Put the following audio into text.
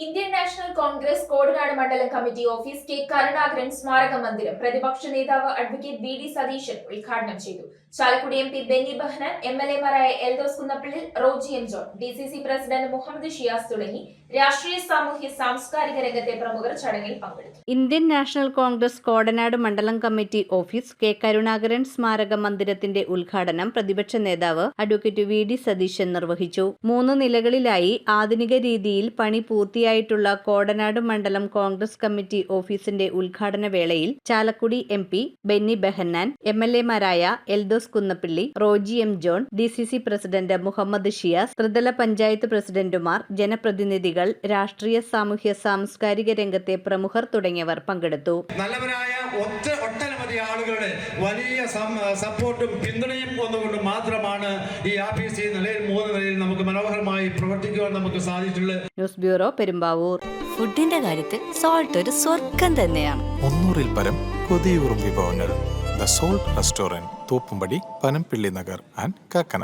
Indian national Congress Kodanad മണ്ഡലം committee office K Karunakaran സ്മാരക മന്ദിരം പ്രതിപക്ഷ നേതാവ് അഡ്വക്കേറ്റ് വി ഡി സതീശൻ ഉദ്ഘാടനം ചെയ്തു. ചാലക്കുടി എം പി ബെന്നി ബെഹനാൻ, എംഎൽഎമാരായ Eldhose Kunnappilly, Roji M John, DCC president Muhammed Shiyas തുടങ്ങി രാഷ്ട്രീയ, സാമൂഹ്യ, സാംസ്കാരിക രംഗത്തെ പ്രമുഖർ ചടങ്ങിൽ പങ്കെടുത്തു. ഇന്ത്യൻ നാഷണൽ കോൺഗ്രസ് കോടനാട് മണ്ഡലം കമ്മിറ്റി ഓഫീസ് കെ കരുണാകരൻ സ്മാരക മന്ദിരത്തിന്റെ ഉദ്ഘാടനം പ്രതിപക്ഷ നേതാവ് അഡ്വക്കേറ്റ് വി ഡി സതീശൻ നിർവഹിച്ചു. 3 നിലകളിലായി ആധുനിക രീതിയിൽ പണി പൂർത്തിയായിട്ടുള്ള കോടനാട് മണ്ഡലം കോൺഗ്രസ് കമ്മിറ്റി ഓഫീസിന്റെ ഉദ്ഘാടന വേളയിൽ ചാലക്കുടി എം പി ബെന്നി ബെഹന്നാൻ, എംഎൽഎമാരായ Eldhose Kunnappilly, Roji M John, DCC president Muhammed Shiyas, ത്രിതല പഞ്ചായത്ത് പ്രസിഡന്റുമാർ, ജനപ്രതിനിധികൾ, രാഷ്ട്രീയ, സാമൂഹ്യ, സാംസ്കാരിക രംഗത്തെ പ്രമുഖർ തുടങ്ങിയവർ പങ്കെടുത്തു. നല്ലവരായ ഒട്ടനവധി ആളുകളുടെ വലിയ സപ്പോർട്ടും പിന്തുണയും ഒന്നുകൊണ്ട് മാത്രമാണ് ഈ ആഫീസ് നിലയിൽ 3 നിലയിൽ നമുക്ക് മനോഹരമായി പ്രവർത്തിക്കുവാൻ നമുക്ക് സാധിച്ചിട്ടുള്ളത്. News bureau, Perumbavoor. ഫുഡിന്റെ കാര്യത്തിൽ സോൾട്ട് ഒരു സ്വർഗം തന്നെയാണ്. 300-ൽ പരം കൊതിയൂറും വിഭവങ്ങൾ. The salt restaurant, Thoppumpady, Panampilly Nagar and Kakkanad.